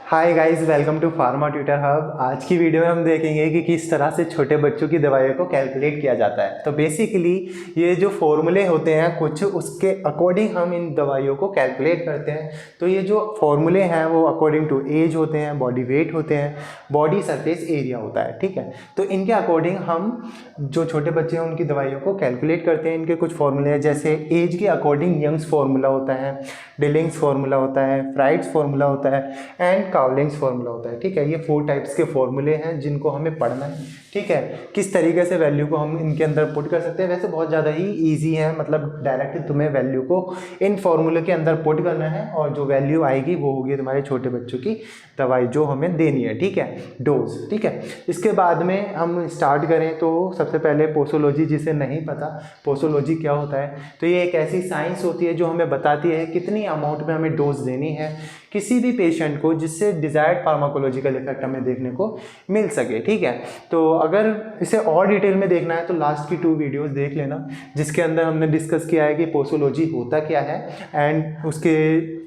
Hi guys, welcome to pharma tutor hub. आज की video में हम देखेंगे कि किस तरह से छोटे बच्चों की दवाइयों को कैलकुलेट किया जाता है। तो बेसिकली ये जो फॉर्मूले होते हैं कुछ, उसके अकॉर्डिंग हम इन दवाइयों को कैलकुलेट करते हैं। तो ये जो फॉर्मूले हैं वो अकॉर्डिंग टू एज होते हैं, बॉडी वेट होते हैं, बॉडी सरफेस एरिया होता है, ठीक है। तो इनके अकॉर्डिंग हम जो छोटे बच्चे हैं उनकी दवाइयों को कैलकुलेट करते हैं। इनके कुछ फॉर्मूले हैं, जैसे एज के अकॉर्डिंग यंग्स फॉर्मूला होता है, डिलिंग्स फॉर्मूला होता है, फ्राइड्स फॉर्मूला होता है एंड काउलिंग्स फॉर्मूला होता है, ठीक है। ये 4 टाइप्स के फॉर्मूले हैं जिनको हमें पढ़ना है, ठीक है। किस तरीके से वैल्यू को हम इनके अंदर पुट कर सकते हैं। वैसे बहुत ज़्यादा ही ईजी है, मतलब डायरेक्ट तुम्हें वैल्यू को इन फॉर्मूले के अंदर पुट करना है और जो वैल्यू आएगी वो होगी तुम्हारे छोटे बच्चों की दवाई जो हमें देनी है, ठीक है, डोज, ठीक है। इसके बाद में हम स्टार्ट करें तो सबसे पहले पोसोलॉजी, जिसे नहीं पता पोसोलॉजी क्या होता है, तो ये एक ऐसी साइंस होती है जो हमें बताती है कितनी अमाउंट में हमें डोज देनी है किसी भी पेशेंट को, जिससे डिजायर्ड फार्माकोलॉजिकल इफेक्ट हमें देखने को मिल सके, ठीक है। तो अगर इसे और डिटेल में देखना है तो लास्ट की 2 वीडियोस देख लेना, जिसके अंदर हमने डिस्कस किया है कि पोसोलॉजी होता क्या है एंड उसके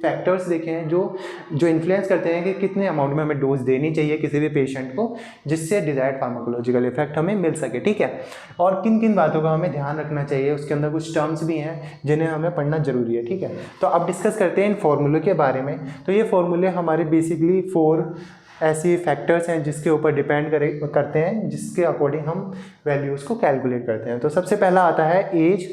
फैक्टर्स देखे हैं जो इन्फ्लुएंस करते हैं कि कितने अमाउंट में हमें डोज देनी चाहिए किसी भी पेशेंट को, जिससे डिजायर्ड फार्माकोलॉजिकल इफेक्ट हमें मिल सके, ठीक है। और किन किन बातों का हमें ध्यान रखना चाहिए, उसके अंदर कुछ टर्म्स भी हैं जिन्हें हमें पढ़ना जरूरी है, ठीक है। तो अब डिस्कस करते हैं इन फॉर्मूले के बारे में। तो ये फॉर्मूले हमारे बेसिकली 4 ऐसी फैक्टर्स हैं जिसके ऊपर डिपेंड करते हैं, जिसके अकॉर्डिंग हम वैल्यूज़ को कैलकुलेट करते हैं। तो सबसे पहला आता है एज,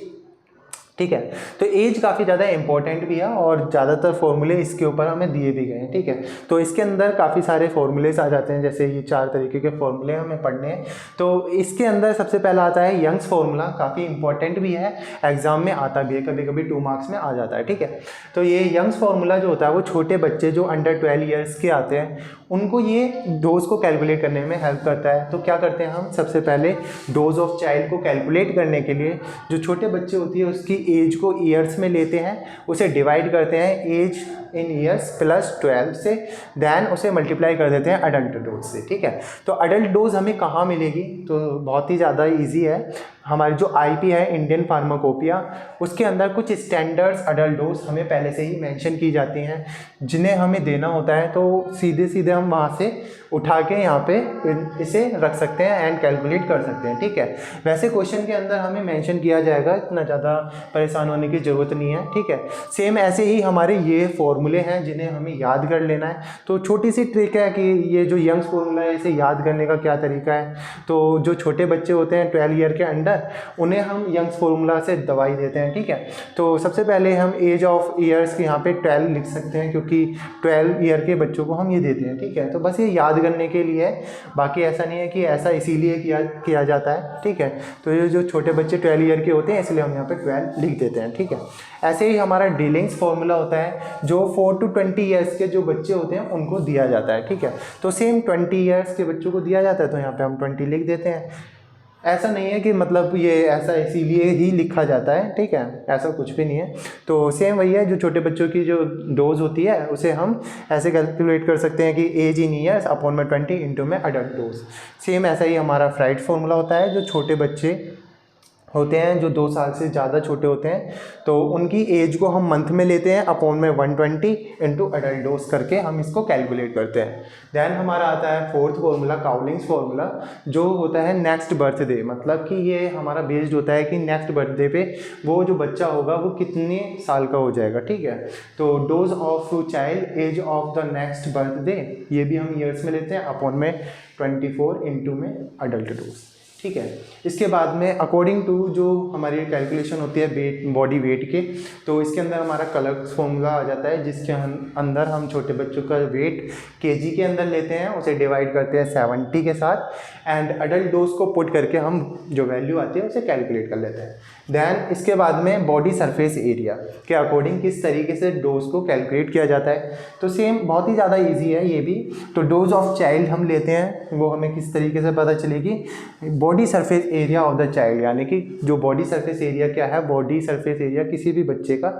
ठीक है। तो एज काफ़ी ज़्यादा इंपॉर्टेंट भी है और ज़्यादातर फॉर्मूले इसके ऊपर हमें दिए भी गए हैं, ठीक है। तो इसके अंदर काफ़ी सारे फॉर्मूलेस आ जाते हैं, जैसे ये 4 तरीके के फॉर्मूले हमें पढ़ने हैं। तो इसके अंदर सबसे पहला आता है यंग्स फॉर्मूला, काफ़ी इंपॉर्टेंट भी है, एग्जाम में आता भी है, कभी कभी 2 मार्क्स में आ जाता है, ठीक है। तो ये यंग्स फॉर्मूला जो होता है वो छोटे बच्चे जो अंडर 12 ईयर्स के आते हैं उनको ये डोज को कैलकुलेट करने में हेल्प करता है। तो क्या करते हैं हम, सबसे पहले डोज ऑफ चाइल्ड को कैलकुलेट करने के लिए जो छोटे बच्चे होती है उसकी एज को ईयर्स में लेते हैं, उसे डिवाइड करते हैं एज इन ईयर्स प्लस 12 से, देन उसे मल्टीप्लाई कर देते हैं अडल्ट डोज से, ठीक है। तो अडल्ट डोज हमें कहाँ मिलेगी, तो बहुत ही ज़्यादा इजी है। हमारी जो आईपी है इंडियन फार्माकोपिया, उसके अंदर कुछ स्टैंडर्ड्स अडल्ट डोज हमें पहले से ही मेंशन की जाती हैं जिन्हें हमें देना होता है। तो सीधे सीधे हम वहाँ से उठा के यहाँ पे इसे रख सकते हैं एंड कैलकुलेट कर सकते हैं, ठीक है। वैसे क्वेश्चन के अंदर हमें मेंशन किया जाएगा, इतना ज़्यादा परेशान होने की ज़रूरत नहीं है, ठीक है। सेम ऐसे ही हमारे ये फॉर्मूले हैं जिन्हें हमें याद कर लेना है। तो छोटी सी ट्रिक है कि ये जो यंग्स फॉर्मूला है इसे याद करने का क्या तरीका है, तो जो छोटे बच्चे होते हैं 12 ईयर के अंडर, उन्हें हम यंग्स फॉर्मूला से दवाई देते हैं, ठीक है। तो सबसे पहले हम एज ऑफ ईयर्स के यहाँ पे 12 लिख सकते हैं, क्योंकि 12 ईयर के बच्चों को हम ये देते हैं, ठीक है। तो बस ये याद करने के लिए, बाकी ऐसा नहीं है कि ऐसा इसीलिए किया जाता है, ठीक है। तो ये जो छोटे बच्चे 12 ईयर के होते हैं इसलिए हम यहाँ पे 12 लिख देते हैं, ठीक है। ऐसे ही हमारा डीलिंग्स फॉर्मूला होता है जो 4 to 20 ईयर्स के जो बच्चे होते हैं उनको दिया जाता है, ठीक है। तो सेम 20 ईयर्स के बच्चों को दिया जाता है, तो यहाँ पे हम 20 लिख देते हैं। ऐसा नहीं है कि मतलब ये ऐसा इसीलिए ही लिखा जाता है, ठीक है, ऐसा कुछ भी नहीं है। तो सेम वही है, जो छोटे बच्चों की जो डोज होती है उसे हम ऐसे कैलकुलेट कर सकते हैं कि एज इन ईयर्स अपॉन में 20 इंटू में अडल्ट डोज। सेम ऐसा ही हमारा फ्राइड फॉर्मूला होता है, जो छोटे बच्चे होते हैं जो 2 साल से ज़्यादा छोटे होते हैं तो उनकी एज को हम मंथ में लेते हैं, अपॉन में 120 इंटू अडल्ट डोज करके हम इसको कैलकुलेट करते हैं। देन हमारा आता है 4th फॉर्मूला, काउलिंग्स फॉर्मूला, जो होता है नेक्स्ट बर्थडे, मतलब कि ये हमारा बेस्ड होता है कि नेक्स्ट बर्थडे पे वो जो बच्चा होगा वो कितने साल का हो जाएगा, ठीक है। तो dose of child age of the next birthday, ये भी हम ईयर्स में लेते हैं, अपॉन में 24 इंटू में अडल्ट डोज, ठीक है। इसके बाद में अकॉर्डिंग टू जो हमारी कैलकुलेशन होती है वेट, बॉडी वेट के, तो इसके अंदर हमारा कलर्स फॉर्मूला आ जाता है, जिसके अंदर हम छोटे बच्चों का वेट केजी के अंदर लेते हैं, उसे डिवाइड करते हैं 70 के साथ एंड अडल्ट डोज को पुट करके हम जो वैल्यू आती है उसे कैलकुलेट कर लेते हैं। देन इसके बाद में बॉडी सरफेस एरिया के अकॉर्डिंग किस तरीके से डोज को कैलकुलेट किया जाता है, तो सेम बहुत ही ज़्यादा ईजी है ये भी। तो डोज ऑफ चाइल्ड हम लेते हैं, वो हमें किस तरीके से पता चलेगी, body surface area of the child, यानी कि जो बॉडी सरफेस एरिया क्या है, बॉडी सरफेस एरिया किसी भी बच्चे का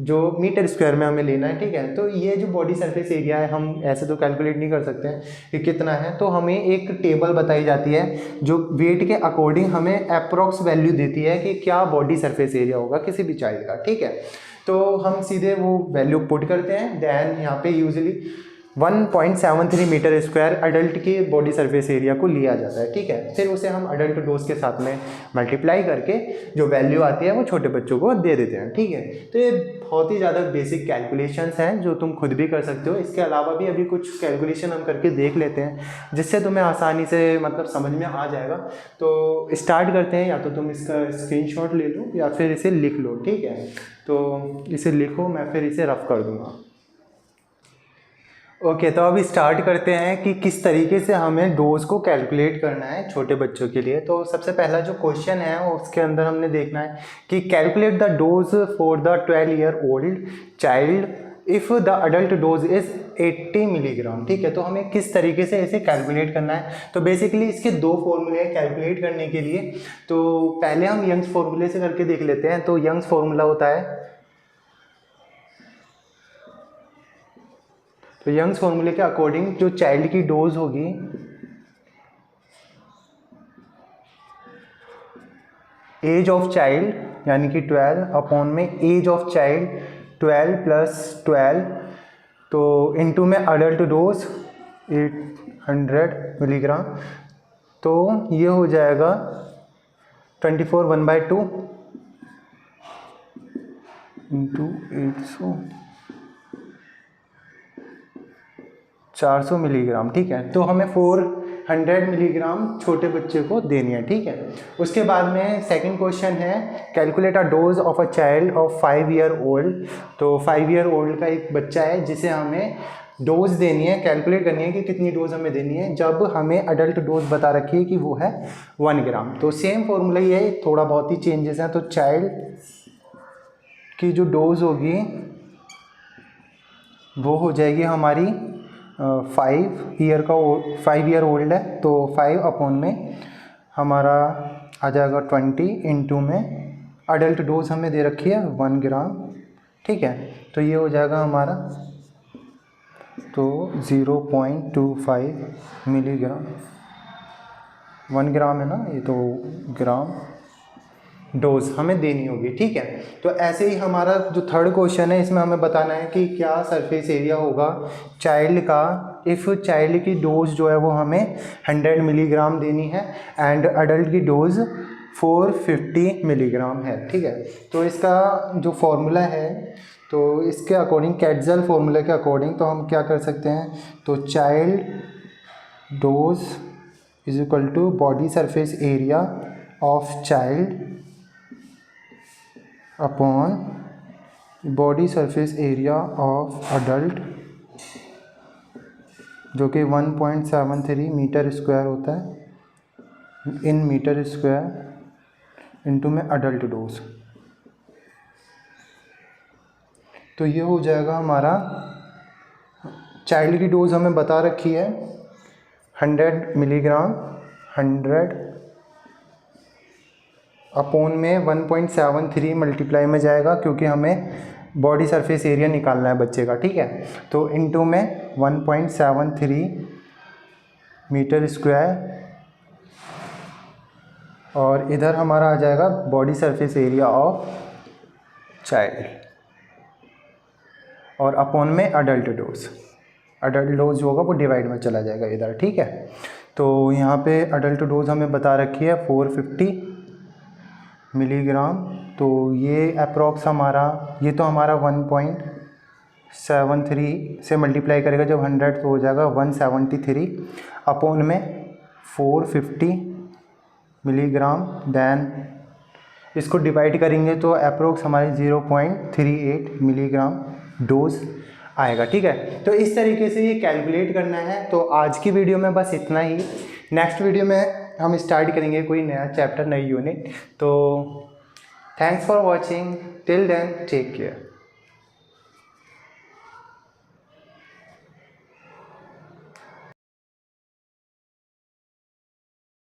जो मीटर स्क्वायर में हमें लेना है, ठीक है। तो ये जो बॉडी सरफेस एरिया है हम ऐसे तो कैलकुलेट नहीं कर सकते हैं कि कितना है, तो हमें एक टेबल बताई जाती है जो वेट के अकॉर्डिंग हमें अप्रोक्स वैल्यू देती है कि क्या बॉडी सरफेस एरिया होगा किसी भी चाइल्ड का, ठीक है। तो हम सीधे वो वैल्यू पुट करते हैं, देन यहाँ पे यूजुअली 1.73 मीटर स्क्वायर अडल्ट के बॉडी सरफेस एरिया को लिया जाता है, ठीक है। फिर उसे हम अडल्ट डोज के साथ में मल्टीप्लाई करके जो वैल्यू आती है वो छोटे बच्चों को दे देते हैं, ठीक है। तो ये बहुत ही ज़्यादा बेसिक कैलकुलेशंस हैं जो तुम खुद भी कर सकते हो। इसके अलावा भी अभी कुछ कैलकुलेशन हम करके देख लेते हैं जिससे तुम्हें आसानी से मतलब समझ में आ जाएगा। तो स्टार्ट करते हैं, या तो तुम इसका स्क्रीनशॉट ले लो या फिर इसे लिख लो, ठीक है। तो इसे लिखो, मैं फिर इसे रफ कर दूँगा। ओके तो अभी स्टार्ट करते हैं कि किस तरीके से हमें डोज को कैलकुलेट करना है छोटे बच्चों के लिए। तो सबसे पहला जो क्वेश्चन है उसके अंदर हमने देखना है कि calculate the dose for the 12 year old child if the adult dose is 80 milligram, ठीक है। तो हमें किस तरीके से इसे कैलकुलेट करना है। तो बेसिकली इसके दो फॉर्मूले हैं कैलकुलेट करने के लिए। तो पहले हम यंग्स फॉर्मूले से करके देख लेते हैं। तो यंग्स फॉर्मूला होता है, तो यंग्स फॉर्मूले के अकॉर्डिंग जो चाइल्ड की डोज होगी एज ऑफ चाइल्ड यानी कि 12 अपॉन में एज ऑफ चाइल्ड 12 + 12 तो इनटू में अडल्ट डोज 800 मिलीग्राम। तो ये हो जाएगा 24 1/2 इंटू 800 400 मिलीग्राम, ठीक है। तो हमें 400 मिलीग्राम छोटे बच्चे को देनी है, ठीक है। उसके बाद में सेकंड क्वेश्चन है calculate a dose of a child of 5 year old. तो 5 ईयर ओल्ड का एक बच्चा है जिसे हमें डोज देनी है, कैलकुलेट करनी है कि कितनी डोज हमें देनी है, जब हमें अडल्ट डोज बता रखी है कि वो है 1 ग्राम। तो सेम फॉर्मूला ही है, थोड़ा बहुत ही चेंजेस हैं। तो चाइल्ड की जो डोज होगी वो हो जाएगी हमारी 5 ईयर ओल्ड है तो 5 अपॉन में हमारा आ जाएगा 20 इंटू में अडल्ट डोज हमें दे रखी है 1 ग्राम, ठीक है। तो ये हो जाएगा हमारा तो 0.25 मिलीग्राम, 1 ग्राम है ना ये, तो ग्राम डोज हमें देनी होगी, ठीक है। तो ऐसे ही हमारा जो थर्ड क्वेश्चन है इसमें हमें बताना है कि क्या सरफेस एरिया होगा चाइल्ड का इफ़ चाइल्ड की डोज जो है वो हमें 100 मिलीग्राम देनी है एंड अडल्ट की डोज 450 मिलीग्राम है, ठीक है। तो इसका जो फॉर्मूला है तो इसके अकॉर्डिंग कैटजल फॉर्मूले के अकॉर्डिंग तो हम क्या कर सकते हैं, तो child dose is equal to body surface area of child upon body surface area of adult जो कि 1.73 मीटर स्क्वायर होता है इन मीटर स्क्वायर इंटू में अडल्ट डोज। तो ये हो जाएगा हमारा, चाइल्ड की डोज हमें बता रखी है 100 मिलीग्राम, 100 अपॉन में 1.73 मल्टीप्लाई में जाएगा क्योंकि हमें बॉडी सरफेस एरिया निकालना है बच्चे का, ठीक है। तो इनटू में 1.73 मीटर स्क्वायर और इधर हमारा आ जाएगा body surface area of child और अपॉन में अडल्ट डोज जो होगा वो डिवाइड में चला जाएगा इधर, ठीक है। तो यहाँ पे अडल्ट डोज हमें बता रखी है 450 मिलीग्राम। तो ये अप्रॉक्स हमारा, ये तो हमारा 1.73 से मल्टीप्लाई करेगा जब 100 तो हो जाएगा 173 अपॉन में 450 मिलीग्राम। देन इसको डिवाइड करेंगे तो अप्रोक्स हमारी 0.38 मिलीग्राम डोज आएगा, ठीक है। तो इस तरीके से ये कैलकुलेट करना है। तो आज की वीडियो में बस इतना ही। नेक्स्ट वीडियो में हम स्टार्ट करेंगे कोई नया चैप्टर, नई यूनिट। तो thanks for watching, till then take care.